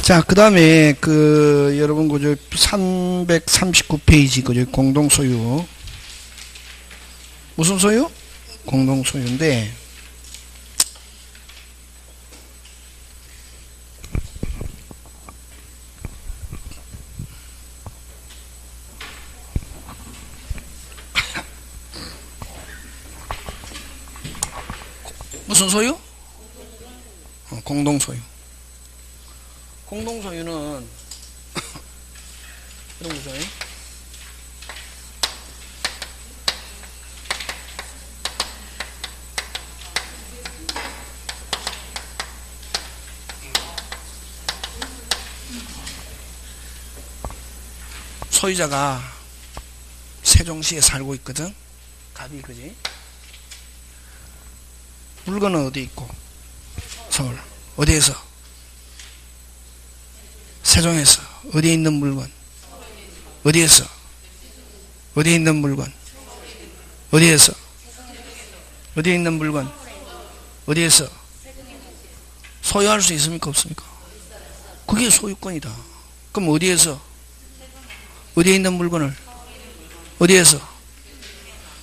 자, 그 다음에 여러분 그저 339페이지 그저 공동소유. 무슨 소유? 공동소유인데 무슨 소유? 공동소유. 공동소유는 이런 거죠. 소유자가 세종시에 살고 있거든. 갑이 그지? 물건은 어디 있고? 서울. 어디에서? 세종에서. 어디에 있는 물건? 어디에서? 어디에 있는 물건? 어디에서? 어디에 있는 물건? 어디에서? 소유할 수 있습니까? 없습니까? 그게 소유권이다. 그럼 어디에서? 어디에 있는 물건을? 어디에서?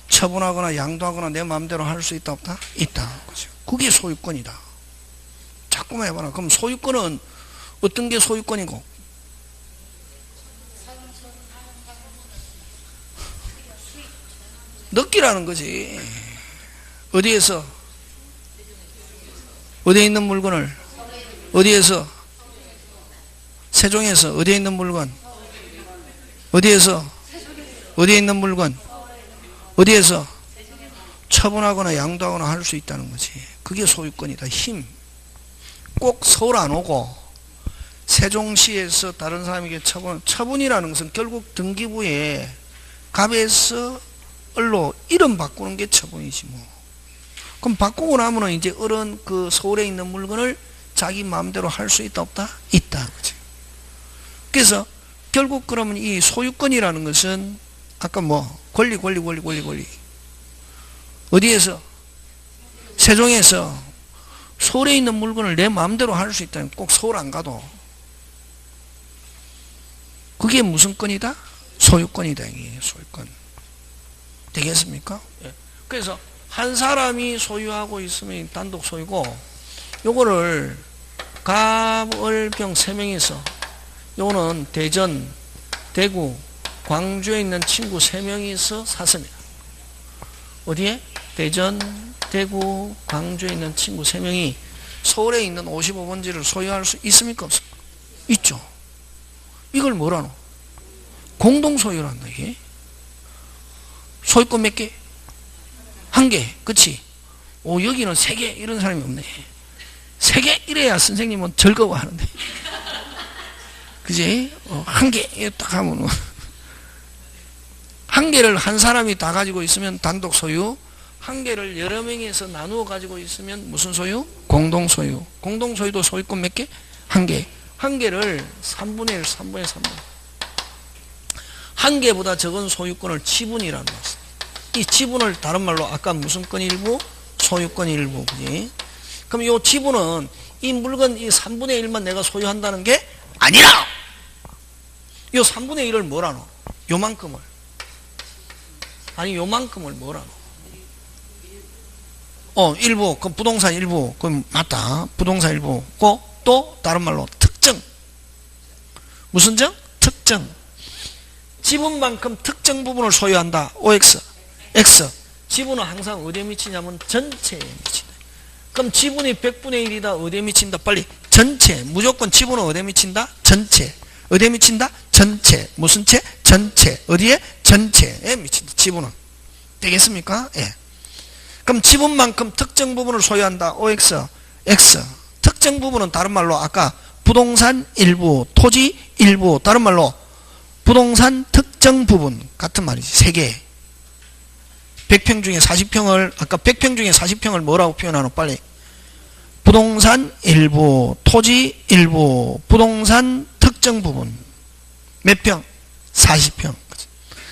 처분하거나 양도하거나 내 마음대로 할 수 있다 없다? 있다. 그게 소유권이다. 자꾸만 해봐라. 그럼 소유권은 어떤 게 소유권이고? 느끼라는 거지. 어디에서? 어디에 있는 물건을? 어디에서? 세종에서. 어디에 있는 물건? 어디에서? 어디에 있는 물건? 어디에서? 처분하거나 양도하거나 할 수 있다는 거지. 그게 소유권이다. 힘. 꼭 서울 안 오고 세종시에서 다른 사람에게 처분이라는 것은 결국 등기부에 갑에서 을로 이름 바꾸는 게 처분이지 뭐. 그럼 바꾸고 나면은 이제 을은 그 서울에 있는 물건을 자기 마음대로 할 수 있다 없다? 있다. 그치? 그래서 결국 그러면 이 소유권이라는 것은 아까 뭐 권리 어디에서? 세종에서 서울에 있는 물건을 내 마음대로 할 수 있다면 꼭 서울 안 가도 그게 무슨 권이다? 소유권이다. 이게 소유권. 되겠습니까? 예. 그래서 한 사람이 소유하고 있으면 단독 소유고 요거를 갑을병 3명이서 요거는 대전, 대구, 광주에 있는 친구 3명이서 샀습니다. 어디에? 대전, 대구, 광주에 있는 친구 3명이 서울에 있는 55번지를 소유할 수 있습니까? 없습니까? 있죠. 이걸 뭐라노? 공동소유란다. 이게 소유권 몇 개? 1개. 그치? 오, 여기는 3개 이런 사람이 없네. 3개 이래야 선생님은 즐거워하는데 그지? 1개 딱 하면 1개를 한 사람이 다 가지고 있으면 단독 소유, 1개를 여러 명에서 나누어 가지고 있으면 무슨 소유? 공동 소유. 공동 소유도 소유권 몇 개? 1개. 1개를 3분의 1, 3분의 3분. 1개보다 적은 소유권을 지분이라는 것입니다. 이 지분을 다른 말로 아까 무슨 권 일부? 소유권 일부. 그지? 그럼 이 지분은 이 물건 이 3분의 1만 내가 소유한다는 게 아니라 이 3분의 1을 뭐라노? 요만큼을. 아니 요만큼을 뭐라노? 일부. 그럼 부동산 일부. 그럼 맞다. 부동산 일부. 또 다른 말로 특정. 무슨 정? 특정. 지분만큼 특정 부분을 소유한다. OX. X. 지분은 항상 어디에 미치냐면 전체에 미친다. 그럼 지분이 100분의 1이다. 어디에 미친다? 빨리. 전체. 무조건 지분은 어디에 미친다? 전체. 어디에 미친다? 전체. 무슨 체? 전체. 어디에? 전체에 미친다. 지분은. 되겠습니까? 예. 그럼 지분만큼 특정 부분을 소유한다. OX. X. 특정 부분은 다른 말로 아까 부동산 일부, 토지 일부, 다른 말로 부동산 특정 부분 같은 말이지. 3개. 100평 중에 40평을 아까 100평 중에 40평을 뭐라고 표현하노? 빨리. 부동산 일부, 토지 일부, 부동산 특정 부분. 몇 평? 40평.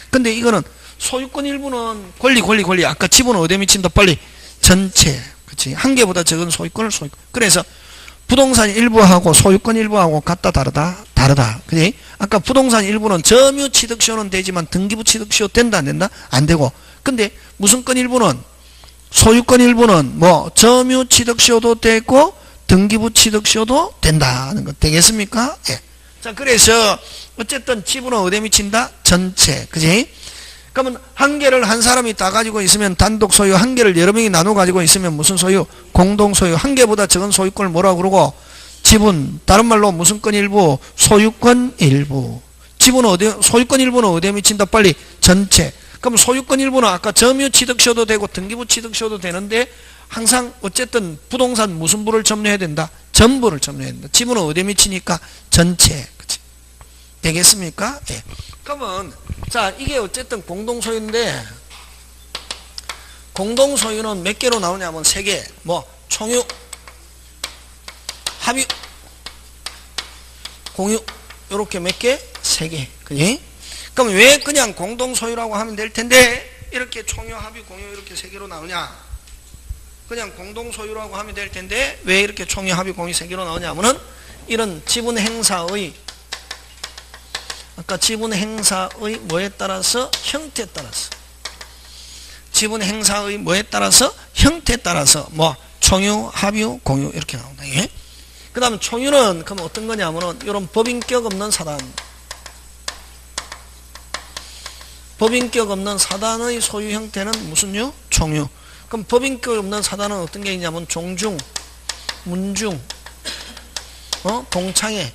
근데 이거는 소유권 일부는 권리. 아까 지분은 어디에 미친다? 빨리. 전체. 그치? 1개보다 적은 소유권을 소유권. 그래서 부동산 일부하고 소유권 일부하고 같다 다르다? 다르다. 그지? 아까 부동산 일부는 점유 취득시효는 되지만 등기부 취득시효 된다 안 된다? 안 되고. 근데 무슨권 일부는 소유권 일부는 뭐 점유 취득시효도 되고 등기부 취득시효도 된다는 거 되겠습니까? 예. 자, 그래서 어쨌든 지분은 어디에 미친다? 전체. 그지? 그러면 한 개를 한 사람이 다 가지고 있으면 단독 소유, 한 개를 여러 명이 나눠 가지고 있으면 무슨 소유? 공동 소유. 한 개보다 적은 소유권을 뭐라고 그러고? 지분. 다른 말로 무슨 권 일부? 소유권 일부. 지분은 어디, 소유권 일부는 어디에 미친다? 빨리 전체. 그럼 소유권 일부는 아까 점유 취득시효도 되고 등기부 취득시효도 되는데 항상 어쨌든 부동산 무슨 부를 점유해야 된다? 전부를 점유해야 된다. 지분은 어디에 미치니까? 전체. 그치? 되겠습니까? 예. 그러면 자, 이게 어쨌든 공동소유인데 공동소유는 몇 개로 나오냐면 3개. 뭐 총유, 합유, 공유 요렇게 몇 개? 3개. 그지? 그럼 왜 그냥 공동소유라고 하면 될 텐데 이렇게 총유, 합유, 공유 이렇게 3개로 나오냐? 그냥 공동소유라고 하면 될 텐데 왜 이렇게 총유, 합유, 공유 3개로 나오냐면은 이런 지분 행사의 아까 지분 행사의 뭐에 따라서? 형태에 따라서. 지분 행사의 뭐에 따라서? 형태에 따라서. 뭐, 총유, 합유, 공유, 이렇게 나온다. 예? 그 다음 총유는, 그럼 어떤 거냐면은, 이런 법인격 없는 사단. 법인격 없는 사단의 소유 형태는 무슨 유? 총유. 그럼 법인격 없는 사단은 어떤 게 있냐면, 종중, 문중, 동창회,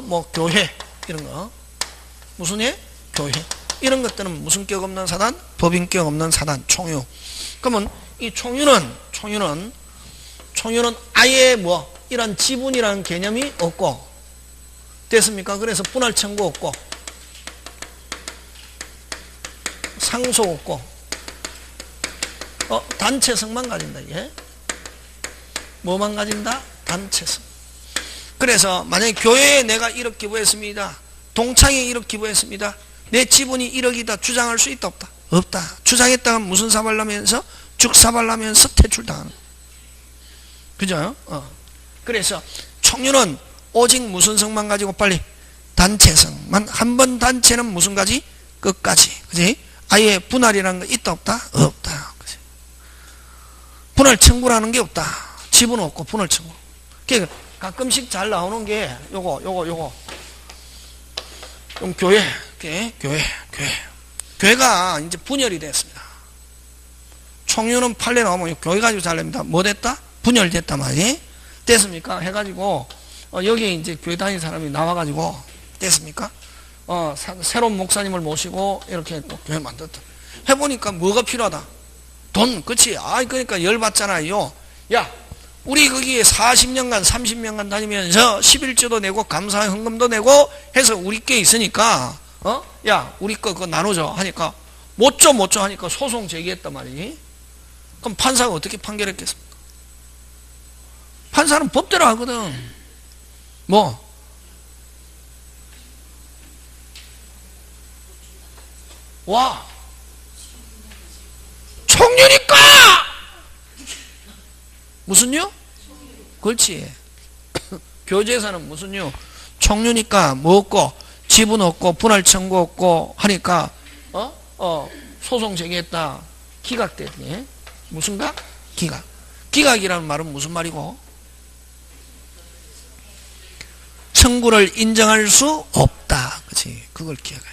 뭐 교회 이런 거 무슨 예? 교회 이런 것들은 무슨 격 없는 사단? 법인격 없는 사단 총유. 그러면 이 총유는 아예 뭐 이런 지분이라는 개념이 없고 됐습니까? 그래서 분할 청구 없고 상속 없고 단체성만 가진다. 이게 뭐만 가진다? 단체성. 그래서 만약에 교회에 내가 1억 기부했습니다. 동창에 1억 기부했습니다. 내 지분이 1억이다 주장할 수 있다 없다? 없다. 주장했다가 무슨 사발라면서? 죽사발라면서 퇴출당하는. 그죠? 그래서 총유는 오직 무슨 성만 가지고 빨리 단체성만. 한 번 단체는 무슨 가지? 끝까지. 그지? 아예 분할이라는 거 있다 없다? 없다. 그지? 분할 청구라는 게 없다. 지분 없고 분할 청구. 그러니까 가끔씩 잘 나오는 게 요거 좀 교회가 이제 분열이 됐습니다. 총유는 판례 나오면 교회 가지고 잘 냅니다. 뭐 됐다? 분열됐단 말이에요. 됐습니까? 해가지고 여기 이제 교회 다니는 사람이 나와가지고 됐습니까? 새로운 목사님을 모시고 이렇게 또 교회 만들었다. 해보니까 뭐가 필요하다? 돈, 그치? 그러니까 열받잖아요. 야, 우리 거기에 40년간 30년간 다니면서 11조도 내고 감사 헌금도 내고 해서 우리 께 있으니까 야 우리 거 그거 나눠줘 하니까 못 줘 하니까 소송 제기했단 말이지. 그럼 판사가 어떻게 판결했겠습니까? 판사는 법대로 하거든. 뭐 와 총유니까 무슨 유? 그렇지. 교제사는 무슨 유? 총유니까 뭐 없고 지분 없고 분할 청구 없고 하니까 소송 제기했다. 기각됐니? 무슨 각? 기각. 기각이라는 말은 무슨 말이고? 청구를 인정할 수 없다. 그렇지. 그걸 기억해.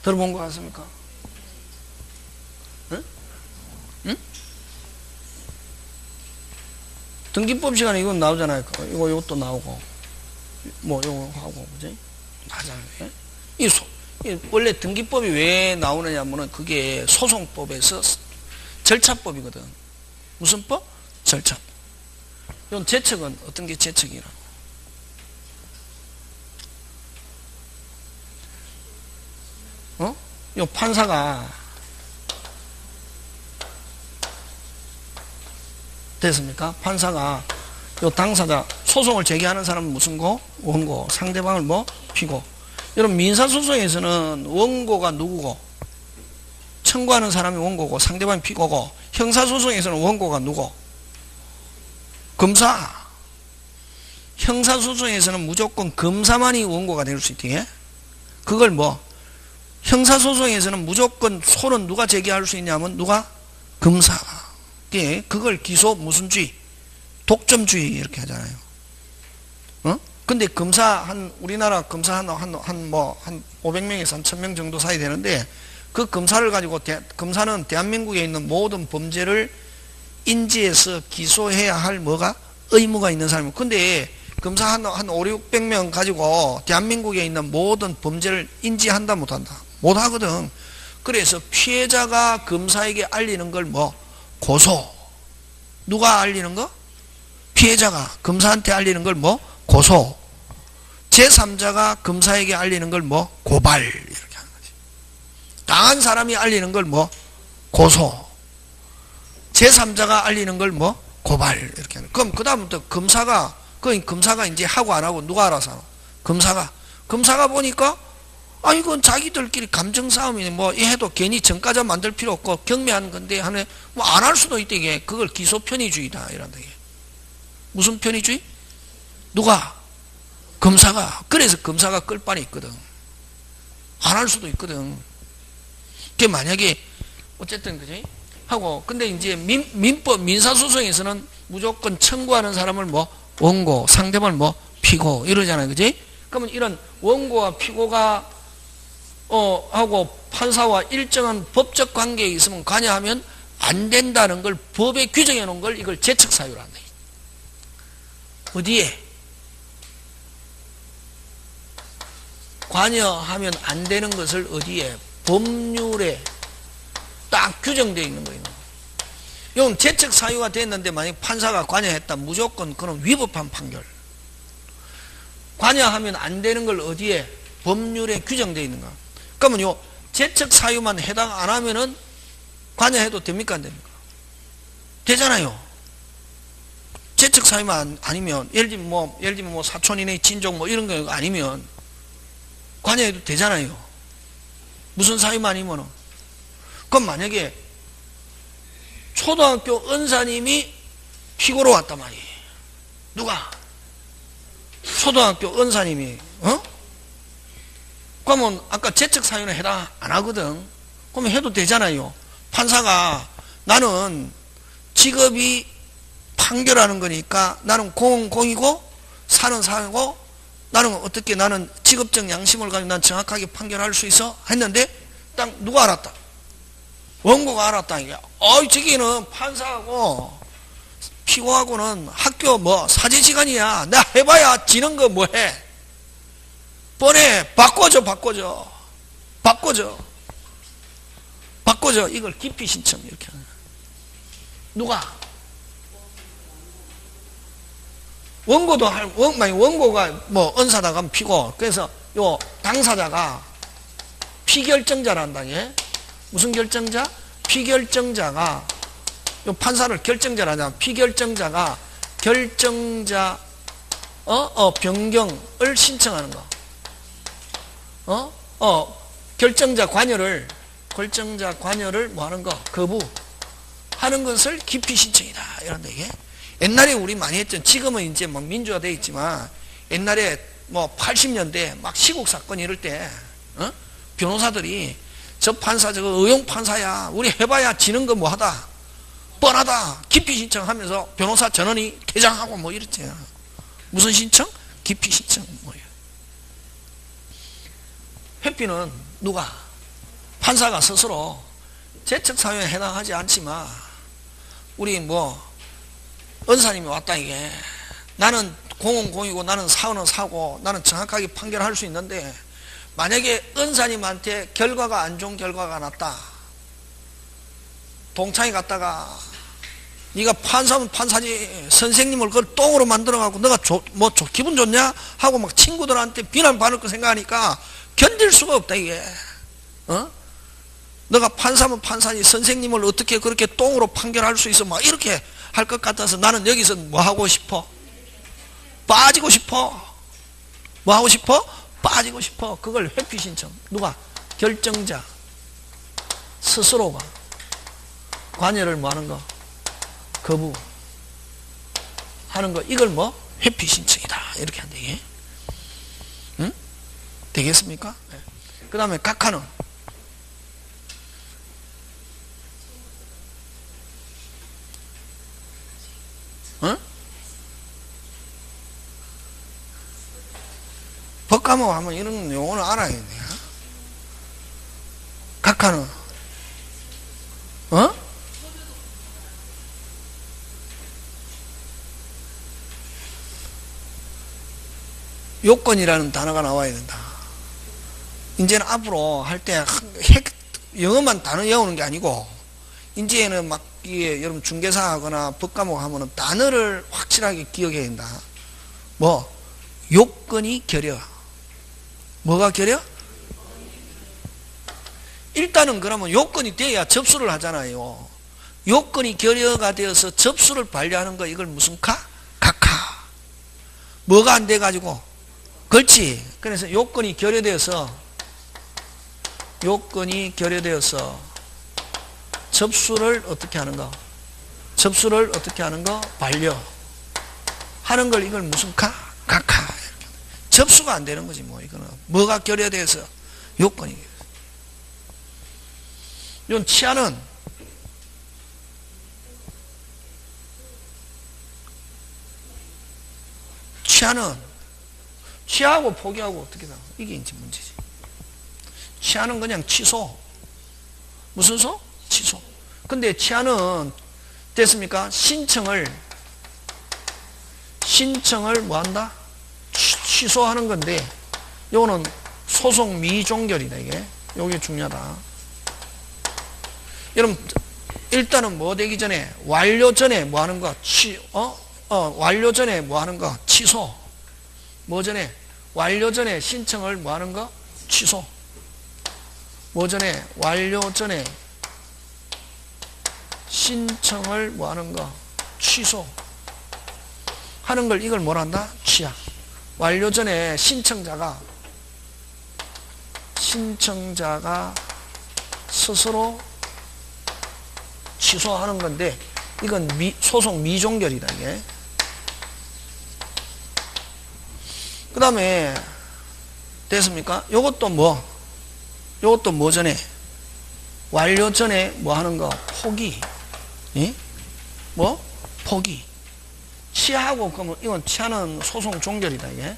들어본 거 같습니까? 응? 응? 등기법 시간에 이건 나오잖아요. 이것도 나오고, 뭐, 이거 하고, 그지? 맞아요. 이 원래 등기법이 왜 나오느냐면은 그게 소송법에서 절차법이거든. 무슨 법? 절차법. 이건 제척은 어떤 게 제척이라고? 요 판사가 됐습니까? 판사가 요 당사자 소송을 제기하는 사람은 무슨 고? 원고. 상대방을 뭐? 피고. 여러분 민사소송에서는 원고가 누구고? 청구하는 사람이 원고고 상대방이 피고고. 형사소송에서는 원고가 누구? 검사. 형사소송에서는 무조건 검사만이 원고가 될 수 있대. 그걸 뭐? 형사소송에서는 무조건 소는 누가 제기할 수 있냐면 누가? 검사가. 그걸 기소 무슨 주의? 독점주의 이렇게 하잖아요. 근데 검사 우리나라 검사 한 500명에서 한 1000명 정도 사이 되는데 그 검사를 가지고 검사는 대한민국에 있는 모든 범죄를 인지해서 기소해야 할 뭐가? 의무가 있는 사람이고. 근데 검사 한 5, 600명 가지고 대한민국에 있는 모든 범죄를 인지한다 못한다? 못하거든. 그래서 피해자가 검사에게 알리는 걸 뭐? 고소. 누가 알리는 거? 피해자가 검사한테 알리는 걸 뭐? 고소. 제3자가 검사에게 알리는 걸 뭐? 고발. 이렇게 하는 거지. 당한 사람이 알리는 걸 뭐? 고소. 제3자가 알리는 걸 뭐? 고발. 이렇게 하는. 그럼 그 다음부터 검사가 이제 하고 안 하고 누가 알아서 하노? 검사가 보니까 이건 자기들끼리 감정 싸움이네. 뭐 해도 괜히 전과자 만들 필요 없고 경매하는 건데 하네. 뭐 안 할 수도 있대. 이게 그걸 기소 편의주의다 이란다. 이게 무슨 편의주의? 누가? 검사가. 그래서 검사가 끌 바이 있거든. 안 할 수도 있거든. 그게 만약에 어쨌든 그지? 하고 근데 이제 민사소송에서는 무조건 청구하는 사람을 뭐 원고, 상대방을 뭐 피고 이러잖아요. 그지? 그러면 이런 원고와 피고가 하고 판사와 일정한 법적 관계에 있으면 관여하면 안 된다는 걸 법에 규정해 놓은 걸 이걸 제척사유로 한다. 어디에? 관여하면 안 되는 것을 어디에? 법률에 딱 규정되어 있는 거예요. 이건 제척사유가 됐는데 만약 판사가 관여했다 무조건 그런 위법한 판결. 관여하면 안 되는 걸 어디에? 법률에 규정되어 있는가? 그러면 요 제척사유만 해당 안 하면은 관여해도 됩니까 안 됩니까? 되잖아요. 제척사유만 아니면 예를 들면 뭐 사촌이네 친족 뭐 이런 거 아니면 관여해도 되잖아요. 무슨 사유만 아니면은. 그럼 만약에 초등학교 은사님이 피고로 왔단 말이에요. 누가? 초등학교 은사님이 그러면 아까 제척사유는 해당 안 하거든. 그러면 해도 되잖아요. 판사가 나는 직업이 판결하는 거니까 나는 공이고 사는 사고 나는 어떻게 나는 직업적 양심을 가지고 난 정확하게 판결할 수 있어? 했는데 딱 누가 알았다? 원고가 알았다. 이게 저기는 판사하고 피고하고는 학교 뭐 사제 시간이야. 나 해봐야 지는 거 뭐해? 뻔해. 바꿔줘. 이걸 기피 신청 이렇게 하는 거야. 누가? 원고도 원고가 뭐 은사다 가면 피고. 그래서 요 당사자가 피결정자란다. 예? 무슨 결정자? 피결정자가 요 판사를 결정자라잖아. 피결정자가 결정자 변경을 신청하는 거. 결정자 관여를 뭐 하는 거? 거부하는 것을 기피 신청이다. 이런데 이게 옛날에 우리 많이 했죠. 지금은 이제 막 민주화되어 있지만 옛날에 뭐 80년대 막 시국 사건 이럴 때 변호사들이 저 판사 저거 의용 판사야. 우리 해봐야 지는 거 뭐하다. 뻔하다. 기피 신청하면서 변호사 전원이 개장하고 뭐 이랬지. 무슨 신청? 기피 신청. 뭐예요? 회피는 누가? 판사가 스스로 제척사유에 해당하지 않지만 우리 뭐 은사님이 왔다 이게 나는 공은 공이고 나는 사원은 사고 나는 정확하게 판결할 수 있는데 만약에 은사님한테 결과가 안 좋은 결과가 났다. 동창이 갔다가 네가 판사면 판사지 선생님을 그걸 똥으로 만들어갖고 너가 기분 좋냐? 하고 막 친구들한테 비난받을 거 생각하니까 견딜 수가 없다 이게. 너가 판사면 판사니 선생님을 어떻게 그렇게 똥으로 판결할 수 있어? 막 이렇게 할 것 같아서 나는 여기서 뭐 하고 싶어? 빠지고 싶어. 뭐 하고 싶어? 빠지고 싶어. 그걸 회피 신청. 누가? 결정자 스스로가 관여를 뭐 하는 거? 거부 하는 거. 이걸 뭐? 회피 신청이다. 이렇게 한대. 이게. 응? 되겠습니까? 네. 그 다음에 각하는 어? 법과목 하면 이런 용어를 알아야 돼. 각하는 어? 요건이라는 단어가 나와야 된다. 이제는 앞으로 할 때 영어만 단어 외우는 게 아니고 이제는 막 이게 여러분 중개사 하거나 법과목 하면은 단어를 확실하게 기억해야 된다. 뭐 요건이 결여. 뭐가 결여? 일단은 그러면 요건이 돼야 접수를 하잖아요. 요건이 결여가 되어서 접수를 반려하는 거 이걸 무슨 카? 각하. 뭐가 안 돼가지고? 그렇지. 그래서 요건이 결여되어서 접수를 어떻게 하는 거? 접수를 어떻게 하는 거? 반려하는 걸 이걸 무슨 카? 각하. 접수가 안 되는 거지 뭐 이거는. 뭐가 결여돼서? 요건이. 이건 치아는 취하고 포기하고 어떻게 다 이게 이제 문제지. 취하는 그냥 취소. 무슨 소? 취소. 근데 취하는 됐습니까? 신청을 뭐 한다? 취소하는 건데 요거는 소송 미종결이다. 이게 요게 중요하다. 여러분 일단은 뭐 되기 전에 완료 전에 뭐 하는 거? 완료 전에 뭐 하는 거? 취소. 뭐 전에? 완료 전에 신청을 뭐 하는 거? 취소. 뭐 전에? 완료 전에 신청을 뭐 하는 거? 취소. 하는 걸 이걸 뭐라 한다? 취하. 완료 전에 신청자가 스스로 취소하는 건데 이건 소송 미종결이다. 이게. 그 다음에 됐습니까? 요것도 뭐 전에 완료 전에 뭐 하는 거? 포기. 예? 뭐? 포기. 취하고 그러면 이건 취하는 소송 종결이다. 이게.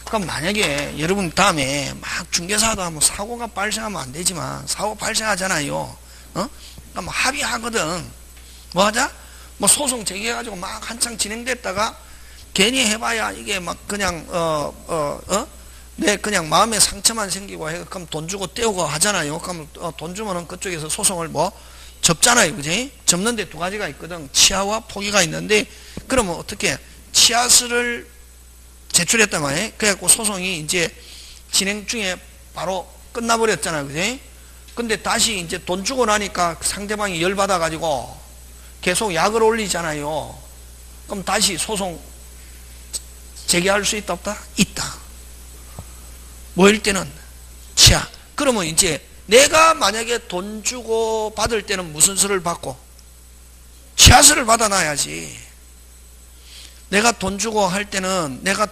그럼 만약에 여러분 다음에 막 중개사도 하면 사고가 발생하면 안 되지만 사고 발생하잖아요. 그럼 합의하거든. 뭐 하자? 뭐 소송 제기해가지고 막 한창 진행됐다가 괜히 해봐야 이게 막 그냥 내 그냥 마음에 상처만 생기고 해. 그럼 돈 주고 떼우고 하잖아요. 그럼 돈 주면은 그쪽에서 소송을 뭐 접잖아요. 그지? 접는데 두 가지가 있거든. 취하와 포기가 있는데 그러면 어떻게 취하서를 제출했단 말이에요. 그래갖고 소송이 이제 진행 중에 바로 끝나버렸잖아요. 그지? 근데 다시 이제 돈 주고 나니까 상대방이 열받아가지고 계속 약을 올리잖아요. 그럼 다시 소송 제기할 수 있다 없다? 있다. 뭐일 때는 취하. 그러면 이제 내가 만약에 돈 주고 받을 때는 무슨 수를 받고? 취하서를 받아놔야지. 내가 돈 주고 할 때는 내가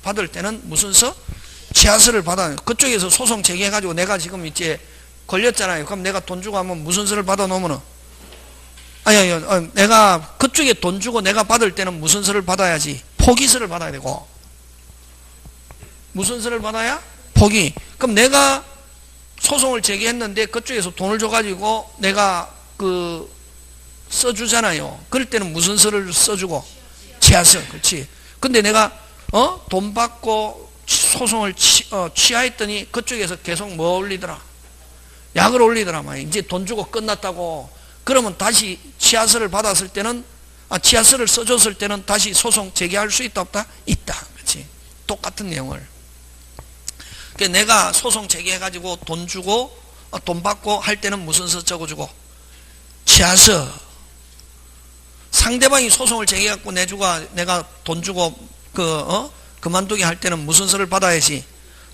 받을 때는 무슨 수? 취하서를 받아. 그쪽에서 소송 제기해가지고 내가 지금 이제 걸렸잖아요. 그럼 내가 돈 주고 하면 무슨 수를 받아 놓으면은 내가 그쪽에 돈 주고 내가 받을 때는 무슨 수를 받아야지? 포기서를 받아야 되고. 무슨 수를 받아야? 포기. 그럼 내가 소송을 제기했는데 그쪽에서 돈을 줘가지고 내가 써주잖아요. 그럴 때는 무슨 수를 써주고? 취하서. 그렇지. 근데 내가 돈 받고 소송을 취하했더니 그쪽에서 계속 뭐 올리더라? 약을 올리더라 말이야. 이제 돈 주고 끝났다고. 그러면 다시 취하서를 받았을 때는 취하서를 써줬을 때는 다시 소송 제기할 수 있다 없다? 있다. 그렇지. 똑같은 내용을. 내가 소송 제기해가지고 돈 주고 돈 받고 할 때는 무슨 서 적어주고 취하서. 상대방이 소송을 제기해갖고 내가 돈 주고 그만두게 할 때는 무슨 서를 받아야지?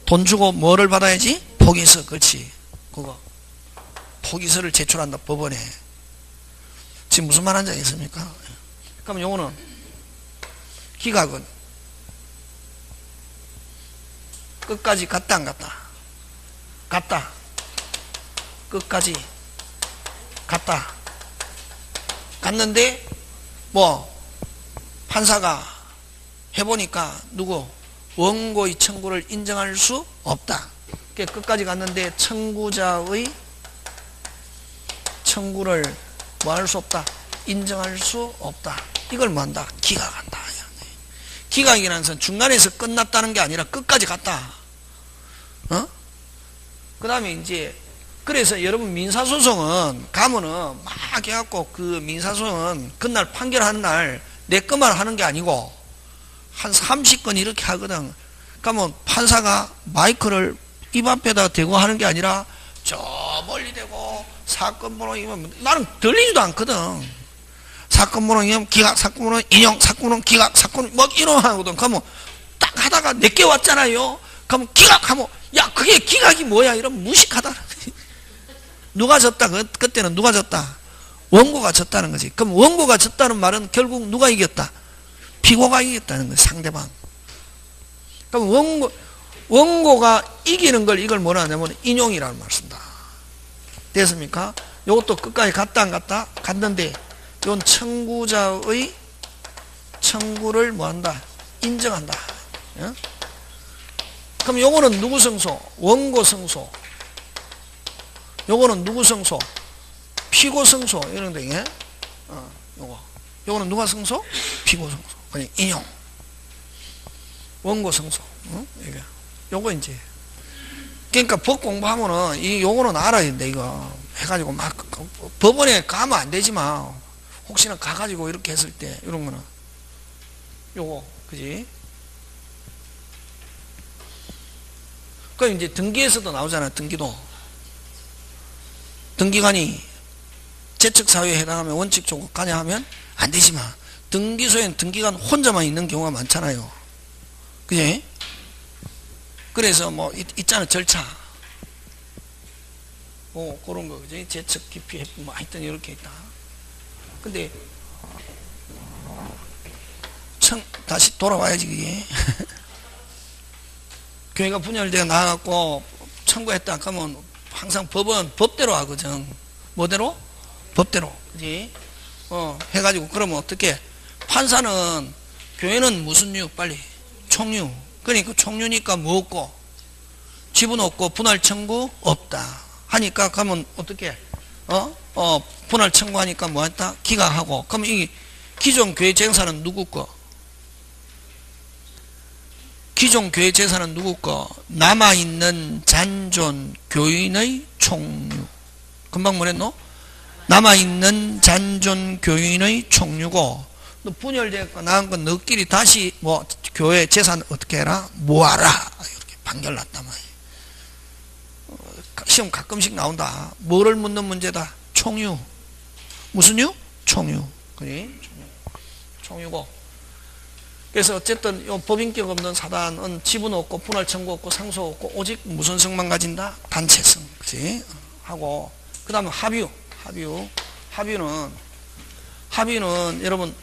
돈 주고 뭐를 받아야지? 포기서. 그렇지. 그거 포기서를 제출한다 법원에. 지금 무슨 말 한지 알겠습니까? 그럼 요거는 기각은 끝까지 갔다 안 갔다? 갔다. 끝까지 갔다. 갔는데 판사가 해보니까 원고의 청구를 인정할 수 없다. 끝까지 갔는데 청구자의 청구를 할 수 없다. 인정할 수 없다. 이걸 뭐한다? 기각한다. 기각이라는 것은 중간에서 끝났다는 게 아니라 끝까지 갔다. 그 다음에 이제 그래서 여러분 민사소송은 가면은 막 해갖고 그 민사소송은 그날 판결하는 날 내 것만 하는 게 아니고 한 30건 이렇게 하거든. 그러면 판사가 마이크를 입 앞에다 대고 하는 게 아니라 저 멀리 대고 사건 번호 이면 나는 들리지도 않거든. 사건 번호 이면 기각, 사건 번호 인용, 사건 번호 기각, 사건 이런 하거든. 그러면 딱 하다가 내게 왔잖아요. 그러면 기각하면 야 그게 기각이 뭐야 이러면 무식하다. 누가 졌다? 그때는 누가 졌다? 원고가 졌다는 거지. 그럼 원고가 졌다는 말은 결국 누가 이겼다? 피고가 이겼다는 거지. 상대방. 그럼 원고가 이기는 걸 이걸 뭐라 하냐면 인용이라는 말 쓴다. 됐습니까? 이것도 끝까지 갔다 안 갔다? 갔는데 이건 청구자의 청구를 뭐한다? 인정한다. 그럼 요거는 누구 승소? 원고 승소. 요거는 누구 승소? 피고 승소. 이런 데, 요거는 누가 승소? 피고 승소. 그냥 인용. 원고 승소. 이게. 요거 이제. 그러니까 법 공부하면은, 요거는 알아야 된다, 이거. 해가지고 막, 법원에 가면 안 되지만, 혹시나 가가지고 이렇게 했을 때, 이런 거는. 요거, 그지? 그럼 이제 등기에서도 나오잖아, 등기도. 등기관이 재척사유에 해당하면 원칙 조건가냐 하면 안 되지만 등기소에는 등기관 혼자만 있는 경우가 많잖아요. 그지? 그래서 있잖아 절차. 그런 거 그지? 재척 기피 뭐 하여튼 이렇게 있다. 근데 다시 돌아와야지 그게. 교회가 분열되어 나와갖고 청구했다 하면 항상 법은 법대로 하거든. 뭐대로? 법대로. 그지? 해가지고 그러면 어떻게? 판사는 교회는 무슨 유? 빨리. 총유. 그러니까 총유니까 뭐 없고 지분 없고 분할 청구 없다. 하니까 그러면 어떻게? 분할 청구하니까 뭐 했다? 기각하고. 그럼 이 기존 교회 재산은 누구 거? 기존 교회 재산은 누구 거? 남아있는 잔존 교인의 총유. 금방 뭐랬노? 남아있는 잔존 교인의 총유고, 너 분열되었고 나은 건 너끼리 다시 교회 재산 어떻게 해라? 모아라. 이렇게 판결 났단 말이야. 시험 가끔씩 나온다. 뭐를 묻는 문제다? 총유. 무슨 유? 총유. 그래? 총유고. 그래서 어쨌든 이 법인격 없는 사단은 지분 없고 분할 청구 없고 상소 없고 오직 무슨 성만 가진다? 단체성. 그치? 하고 그 다음에 합유는 여러분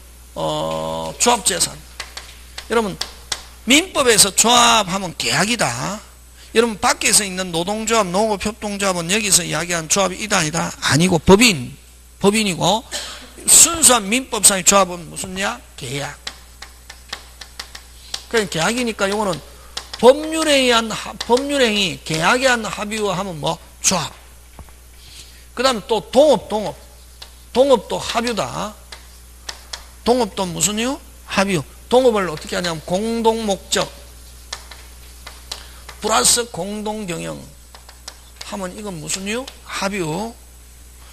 조합재산. 여러분 민법에서 조합하면 계약이다. 여러분 밖에서 있는 노동조합, 농업협동조합은 여기서 이야기한 조합이 이다 아니다? 아니고 법인이고 순수한 민법상의 조합은 무슨냐? 계약. 그러니까 계약이니까 이거는 법률행위 계약에 의한 합의와 하면 조합. 그 다음에 또 동업도 합유다. 동업도 무슨 유? 합유. 동업을 어떻게 하냐면 공동목적 플러스 공동경영 하면 이건 무슨 유? 합유.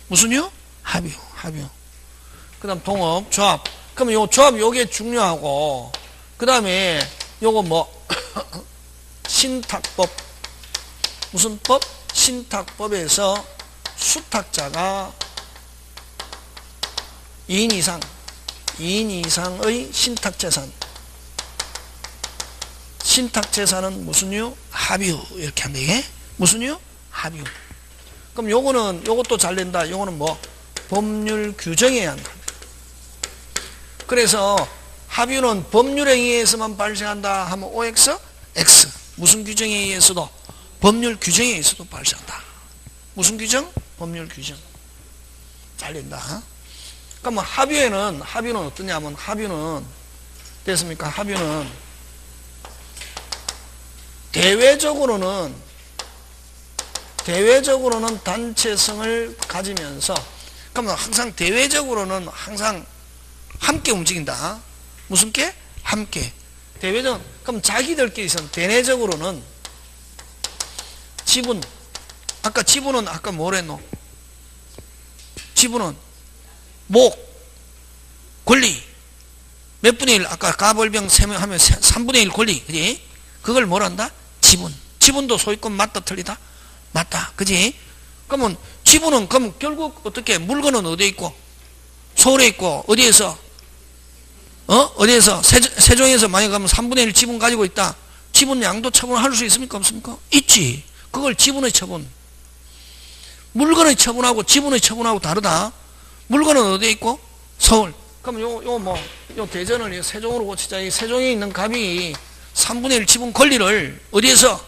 무슨 유? 합유. 그 다음 동업, 조합. 그러면 요 조합 요게 중요하고 그 다음에 요거 신탁법 무슨 법? 신탁법에서 수탁자가 2인 이상의 신탁재산. 신탁재산은 무슨 유? 합유. 이렇게 하면 되게. 무슨 유? 합유. 그럼 요것도 잘 된다. 요거는 뭐? 법률 규정에 의한 겁니다. 그래서 합유는 법률에 의해서만 발생한다 하면 OX, X. 무슨 규정에 의해서도? 법률 규정에 의해서도 발생한다. 무슨 규정? 법률 규정. 잘 된다. 그러면 합유는 어떠냐면, 합유는, 됐습니까? 합유는, 대외적으로는 단체성을 가지면서, 그러면 항상 대외적으로는 항상 함께 움직인다. 무슨 게? 함께. 대외적, 그럼 자기들끼리 있으면 대내적으로는 지분, 지분은 아까 뭐랬노? 지분은 목, 권리, 몇 분의 1, 아까 가벌병 3명 하면 3분의 1 권리, 그지? 그걸 뭐란다? 지분. 지분도 소유권 맞다, 틀리다? 맞다, 그지? 그러면 지분은, 그럼 결국 어떻게, 물건은 어디에 있고? 서울에 있고, 어디에서? 어디에서? 세종에서 만약 가면 3분의 1 지분 가지고 있다. 지분 양도 처분할 수 있습니까? 없습니까? 있지. 그걸 지분의 처분. 물건의 처분하고 지분의 처분하고 다르다. 물건은 어디에 있고? 서울. 그럼 요 대전을 세종으로 고치자. 이 세종에 있는 갑이 3분의 1 지분 권리를 어디에서?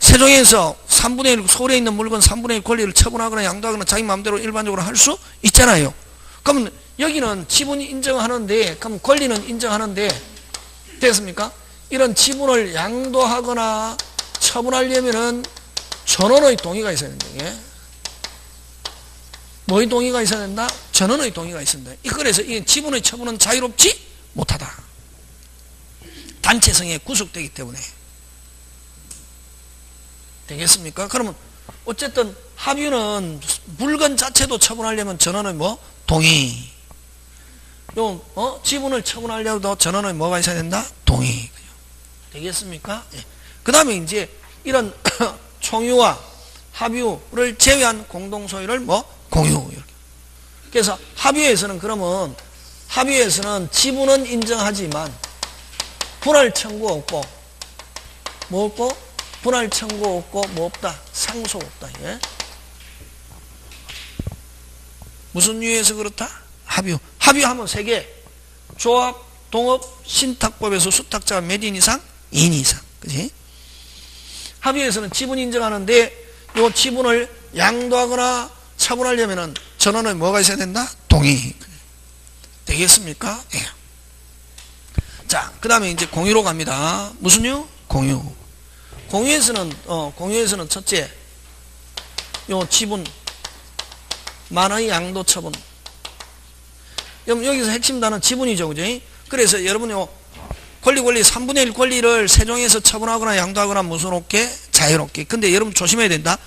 세종에서 3분의 1, 서울에 있는 물건 3분의 1 권리를 처분하거나 양도하거나 자기 마음대로 일반적으로 할 수 있잖아요. 그러면 여기는 지분이 인정하는데, 그럼 권리는 인정하는데, 됐습니까? 이런 지분을 양도하거나 처분하려면은 전원의 동의가 있어야 된다. 예? 뭐의 동의가 있어야 된다? 전원의 동의가 있어야 된다. 그래서 이 지분의 처분은 자유롭지 못하다. 단체성에 구속되기 때문에. 되겠습니까? 그러면 어쨌든 합유는 물건 자체도 처분하려면 전원의 뭐? 동의. 지분을 처분하려도 전원의 뭐가 있어야 된다? 동의. 되겠습니까? 예. 그 다음에 이제 이런 총유와 합유를 제외한 공동소유를 뭐? 공유. 이렇게. 그래서 합유에서는 지분은 인정하지만 분할 청구 없고, 뭐 없고? 분할 청구 없고, 뭐 없다? 상속 없다. 예? 무슨 이유에서 그렇다? 합유하면 3개. 조합, 동업, 신탁법에서 수탁자가 몇 인 이상? 2인 이상. 그지? 합의에서는 지분 인정하는데 요 지분을 양도하거나 처분하려면은 전원의 뭐가 있어야 된다? 동의. 되겠습니까? 예. 자, 그 다음에 이제 공유로 갑니다. 무슨 유? 공유. 공유에서는 첫째, 요 지분, 만의 양도 처분. 여기서 핵심 단어는 지분이죠. 그지? 그래서 여러분 권리 3분의 1 권리를 세종에서 처분하거나 양도하거나 무슨 없게? 자유롭게. 근데 여러분 조심해야 된다.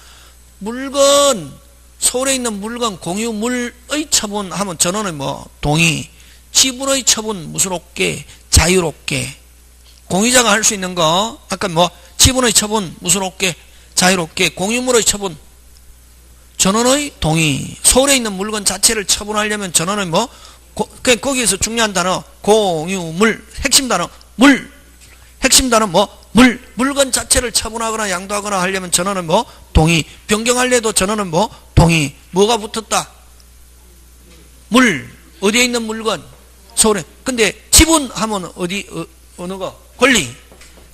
물건, 서울에 있는 물건 공유물의 처분하면 전원의 뭐? 동의. 지분의 처분 무슨 없게? 자유롭게. 공유자가 할 수 있는 거 아까 뭐? 지분의 처분 무슨 없게? 자유롭게. 공유물의 처분 전원의 동의. 서울에 있는 물건 자체를 처분하려면 전원의 뭐? 거기에서 중요한 단어 공유물. 핵심 단어 물. 핵심 단어 뭐? 물건 자체를 처분하거나 양도하거나 하려면 전원은 뭐? 동의. 변경하려도 전원은 뭐? 동의. 뭐가 붙었다? 물. 어디에 있는 물건? 서울에. 근데 지분 하면 어느 거? 권리.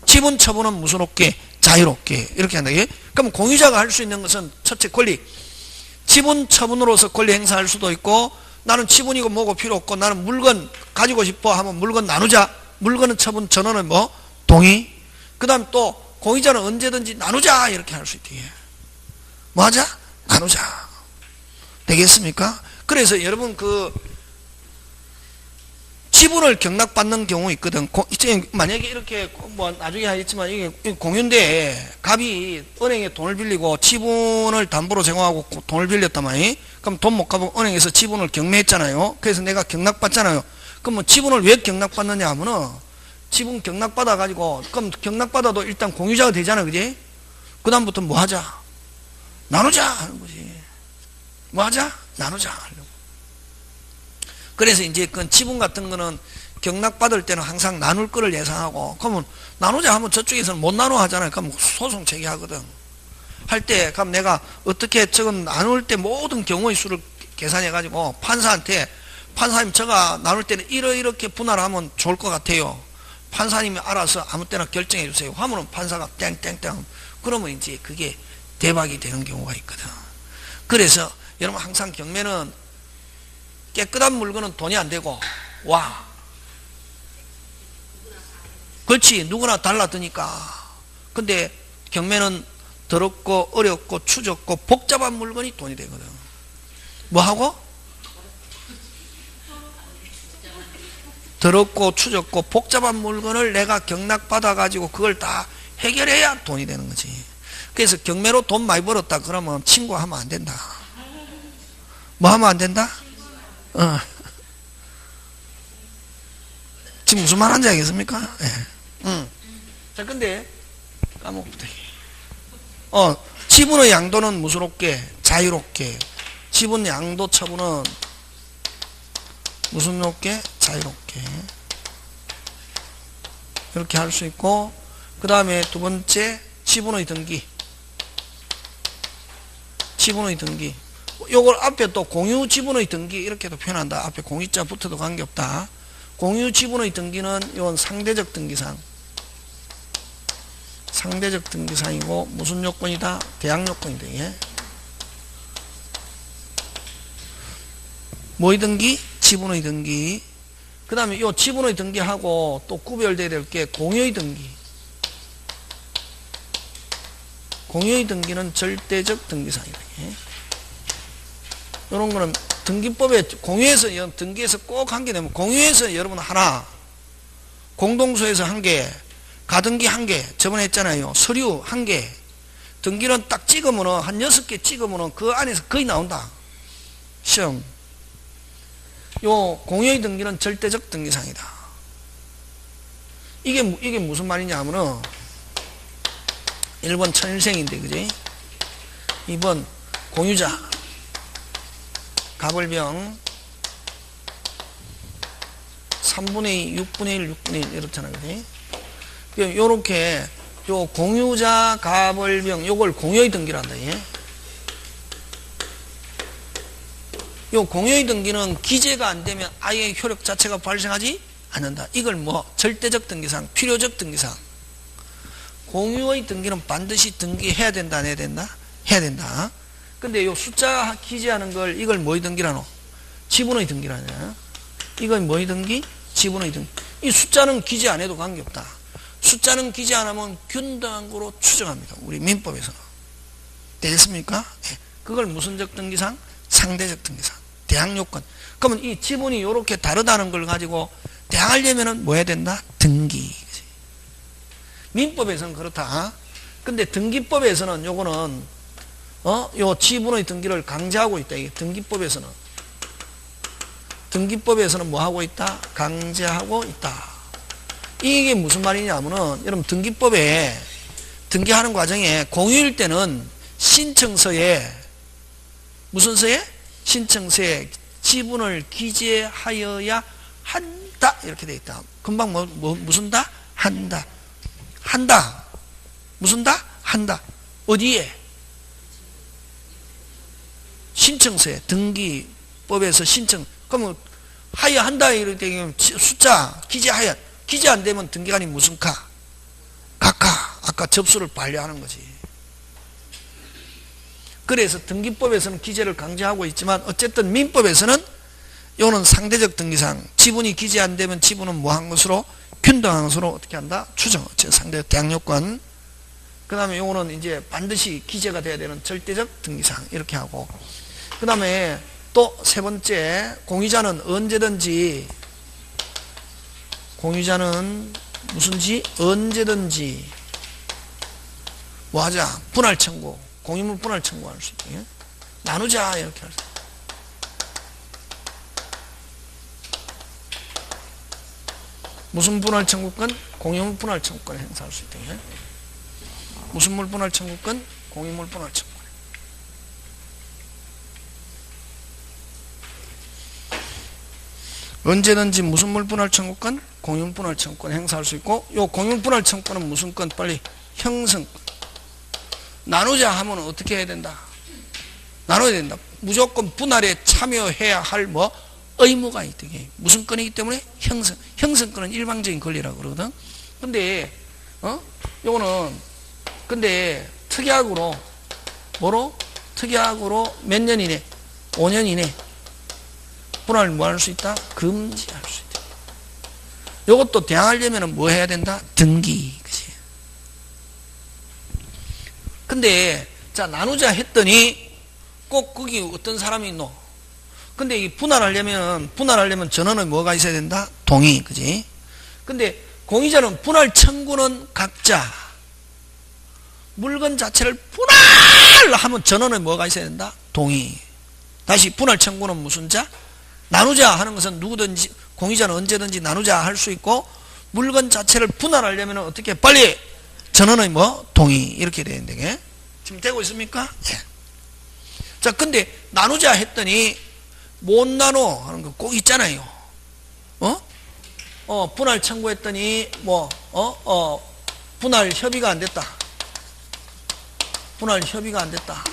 지분 처분은 무슨 없게? 자유롭게. 이렇게 한다. 그럼 공유자가 할 수 있는 것은 첫째 권리. 지분 처분으로서 권리 행사할 수도 있고, 나는 지분이고 뭐고 필요 없고 나는 물건 가지고 싶어 하면 물건 나누자. 물건은 처분, 전원은 뭐? 동의. 그 다음 또 공유자는 언제든지 나누자 이렇게 할 수 있대. 뭐 하자? 나누자. 되겠습니까? 그래서 여러분 지분을 경락받는 경우 있거든. 만약에 이렇게 뭐 나중에 하겠지만 이게 공유인데 갑이 은행에 돈을 빌리고 지분을 담보로 제공하고 돈을 빌렸단 말이에요. 그럼 돈 못 갚으면 은행에서 지분을 경매했잖아요. 그래서 내가 경락받잖아요. 그럼 뭐 지분을 왜 경락받느냐 하면은 지분 경락받아 가지고 그럼 경락받아도 일단 공유자가 되잖아. 그지? 그 다음부터 뭐 하자? 나누자 하는 거지. 뭐 하자? 나누자 하려고. 그래서 이제 그 지분 같은 거는 경락받을 때는 항상 나눌 거를 예상하고, 그러면 나누자 하면 저쪽에서는 못 나누어 하잖아요. 그럼 소송 제기하거든. 할 때, 그럼 내가 어떻게 저건 나눌 때 모든 경우의 수를 계산해가지고 판사한테, 판사님 제가 나눌 때는 이렇게 분할하면 좋을 것 같아요. 판사님이 알아서 아무 때나 결정해 주세요. 하면은 판사가 땡땡땡. 그러면 이제 그게 대박이 되는 경우가 있거든. 그래서 여러분 항상 경매는 깨끗한 물건은 돈이 안 되고, 와. 그렇지. 누구나 달라드니까. 근데 경매는 더럽고 어렵고 추적고 복잡한 물건이 돈이 되거든. 뭐하고? 더럽고 추적고 복잡한 물건을 내가 경락받아가지고 그걸 다 해결해야 돈이 되는 거지. 그래서 경매로 돈 많이 벌었다 그러면 친구하면 안 된다. 뭐 하면 안 된다? 지금 무슨 말 하는지 알겠습니까? 예. 자, 근데 까먹었다. 지분의 양도는 무슨롭게? 자유롭게. 지분 양도 처분은 무슨 높게? 자유롭게. 이렇게 할 수 있고, 그 다음에 두 번째, 지분의 등기. 지분의 등기. 요걸 앞에 또 공유 지분의 등기 이렇게도 표현한다. 앞에 공유자 붙어도 관계없다. 공유 지분의 등기는 이건 상대적 등기상. 상대적 등기상이고 무슨 요건이다? 대항 요건이다. 예? 뭐의 등기? 지분의 등기. 그 다음에 이 지분의 등기하고 또 구별돼야 될 게 공유의 등기. 공유의 등기는 절대적 등기상이다. 예? 이런 거는 등기법에 공유에서 등기에서 꼭 한 개 되면 공유에서 여러분 하나, 공동소에서 한 개, 가등기 한 개, 저번에 했잖아요. 서류 한 개. 등기는 딱 찍으면은 한 6개 찍으면은 그 안에서 거의 나온다. 시험. 요 공유의 등기는 절대적 등기상이다. 이게 무슨 말이냐 하면은 1번 천일생인데, 그지? 2번 공유자 가벌병 3분의 2, 6분의 1, 6분의 1 이렇잖아요. 그지? 요렇게 요 공유자 가벌병 요걸 공유의 등기를 한다. 예? 요 공유의 등기는 기재가 안 되면 아예 효력 자체가 발생하지 않는다. 이걸 뭐 절대적 등기상, 필요적 등기상. 공유의 등기는 반드시 등기해야 된다, 안 해야 된다? 해야 된다. 근데 요 숫자 기재하는 걸 이걸 뭐의 등기라노? 지분의 등기라냐? 이걸 뭐의 등기? 지분의 등기. 이 숫자는 기재 안 해도 관계없다. 숫자는 기재 안 하면 균등으로 추정합니다. 우리 민법에서는. 되겠습니까? 네. 그걸 무슨적 등기상? 상대적 등기상. 대항 요건. 그러면 이 지분이 이렇게 다르다는 걸 가지고 대항하려면은 뭐 해야 된다? 등기. 민법에서는 그렇다. 근데 등기법에서는 요거는 요 지분의 등기를 강제하고 있다. 이게 등기법에서는. 등기법에서는 뭐 하고 있다? 강제하고 있다. 이게 무슨 말이냐면은 여러분 등기법에 등기하는 과정에 공유일 때는 신청서에 무슨 서에? 신청서에 지분을 기재하여야 한다 이렇게 되어 있다. 금방 무슨 다? 한다. 한다. 무슨 다? 한다. 어디에? 신청서에 등기법에서 신청. 그러면 하여 한다 이렇게 되면 숫자 기재하여. 기재 안 되면 등기관이 무슨 카? 각하. 아까 접수를 반려하는 거지. 그래서 등기법에서는 기재를 강제하고 있지만 어쨌든 민법에서는 요는 상대적 등기상 지분이 기재 안 되면 지분은 뭐한 것으로? 균등한 것으로 어떻게 한다? 추정. 상대적 대항요건. 그 다음에 요거는 이제 반드시 기재가 돼야 되는 절대적 등기상 이렇게 하고 그 다음에 또 세 번째 공유자는 언제든지 공유자는 무슨지? 언제든지 뭐 하자? 분할 청구. 공유물 분할 청구할 수 있다. 예? 나누자 이렇게 할 수 있다. 무슨 분할 청구권? 공유물 분할 청구권을 행사할 수 있다. 예? 무슨 물 분할 청구권? 공유물 분할 청구권. 언제든지 무슨 물 분할 청구권? 공유물 분할 청구권 행사할 수 있고, 요 공유물 분할 청구권은 무슨 권? 빨리 형성권. 나누자 하면 어떻게 해야 된다? 나눠야 된다. 무조건 분할에 참여해야 할 뭐 의무가 있다. 무슨 건이기 때문에 형성권은 일방적인 권리라고 그러거든. 근데 요거는 근데 특약으로 뭐로? 특약으로 몇 년 이내? 5년 이내 분할을 뭐 할 수 있다? 금지할 수 있다. 요것도 대항하려면 뭐 해야 된다? 등기. 그치? 근데 자 나누자 했더니 꼭 거기 어떤 사람이 있노? 근데 이 분할하려면 전원은 뭐가 있어야 된다? 동의. 그지? 근데 공유자는 분할 청구는 각자 물건 자체를 분할하면 전원은 뭐가 있어야 된다? 동의. 다시 분할 청구는 무슨 자? 나누자 하는 것은 누구든지 공유자는 언제든지 나누자 할 수 있고, 물건 자체를 분할하려면 어떻게 빨리 전원의 뭐 동의 이렇게 되는데 지금 되고 있습니까? 예. 자, 근데 나누자 했더니 못 나눠 하는 거 꼭 있잖아요. 분할 청구했더니 분할 협의가 안 됐다. 분할 협의가 안 됐다.